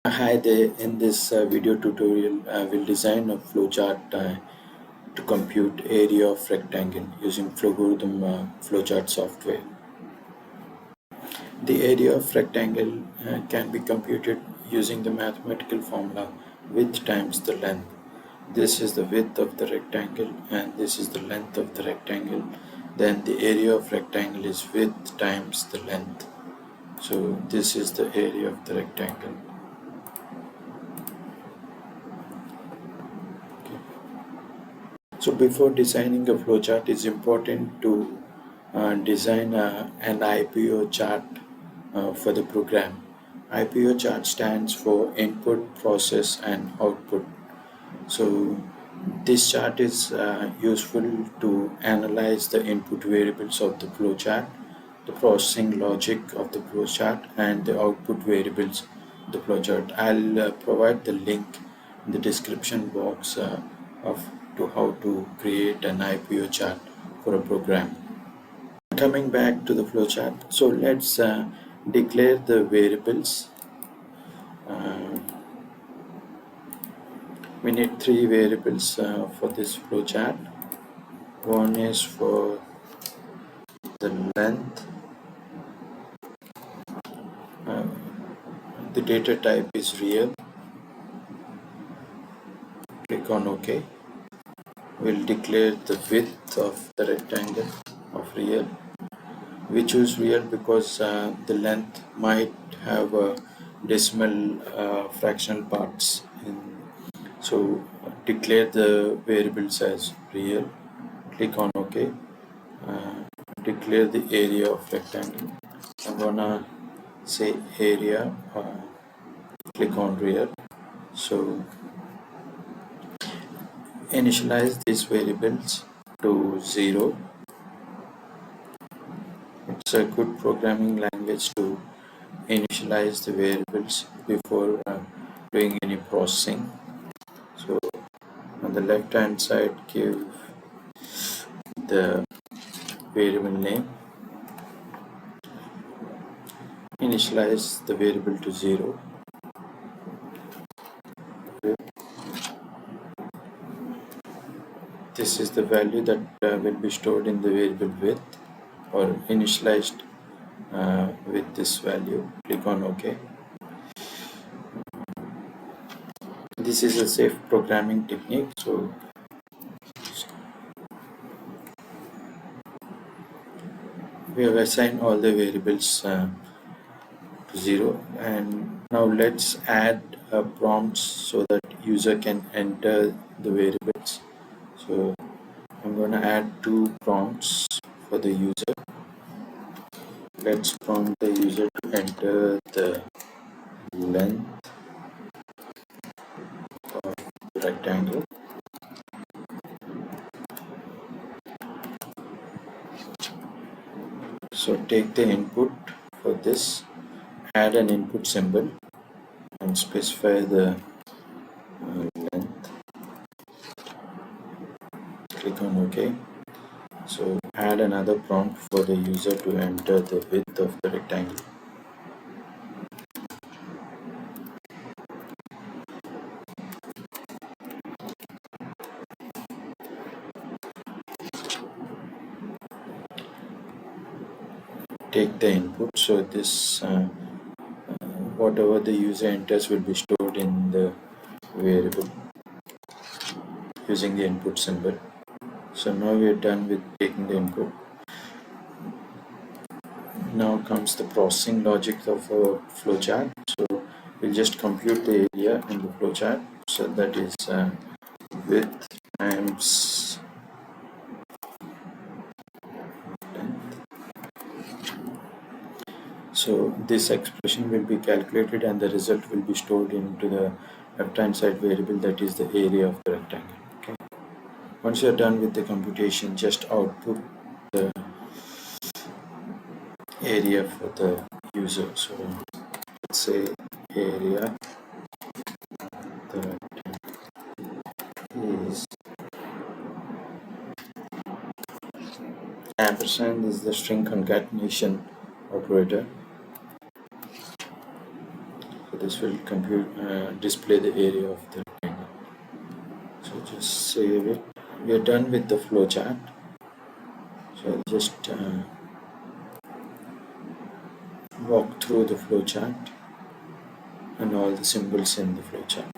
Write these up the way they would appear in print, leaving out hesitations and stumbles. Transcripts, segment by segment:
Hi there, in this video tutorial I will design a flowchart to compute area of rectangle using Flowgorithm Flowchart software. The area of rectangle can be computed using the mathematical formula width times the length. This is the width of the rectangle and this is the length of the rectangle. Then the area of rectangle is width times the length. So this is the area of the rectangle. So before designing a flowchart, it's important to design an IPO chart for the program. IPO chart stands for input, process, and output. So this chart is useful to analyze the input variables of the flowchart, the processing logic of the flowchart, and the output variables of the flowchart. I'll provide the link in the description box of to how to create an IPO chart for a program. Coming back to the flowchart, so let's declare the variables. Uh, we need three variables for this flowchart. One is for the length, uh, the data type is real. Click on OK. We'll declare the width of the rectangle of real. We choose real because the length might have decimal fractional parts so declare the variables as real. Click on OK. Declare the area of rectangle. I'm gonna say area. Click on real. So initialize these variables to 0. It's a good programming language to initialize the variables before doing any processing. So on the left hand side, give the variable name, initialize the variable to 0. This is the value that will be stored in the variable width or initialized with this value. Click on OK. This is a safe programming technique. So we have assigned all the variables to 0, and now let's add prompts so that user can enter the variables. So I'm going to add two prompts for the user. Let's prompt the user to enter the length of the rectangle. So take the input for this, add an input symbol and specify the length. Click on OK. So add another prompt for the user to enter the width of the rectangle. Take the input, so this whatever the user enters will be stored in the variable using the input symbol. So now we are done with taking the input. Now comes the processing logic of a flowchart. So we'll just compute the area in the flowchart. So that is width times length. So this expression will be calculated and the result will be stored into the left hand side variable, that is the area of the rectangle. Okay. Once you are done with the computation, just output the area for the user. So let's say area the is ampersand is the string concatenation operator. So this will compute display the area of the rectangle. So just save it. We are done with the flowchart. So I'll just walk through the flowchart and all the symbols in the flowchart.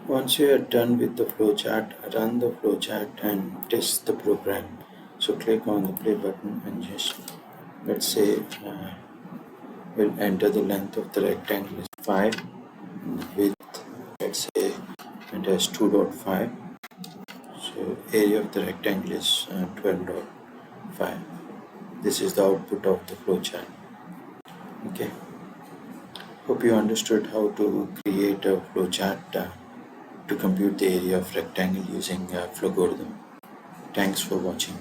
Once you are done with the flowchart, run the flowchart and test the program. So click on the play button and just, let's say, we'll enter the length of the rectangle is 5, and the width, let's say it has 2.5. So area of the rectangle is 12.5. This is the output of the flowchart. Okay. Hope you understood how to create a flowchart to compute the area of rectangle using Flowgorithm. Thanks for watching.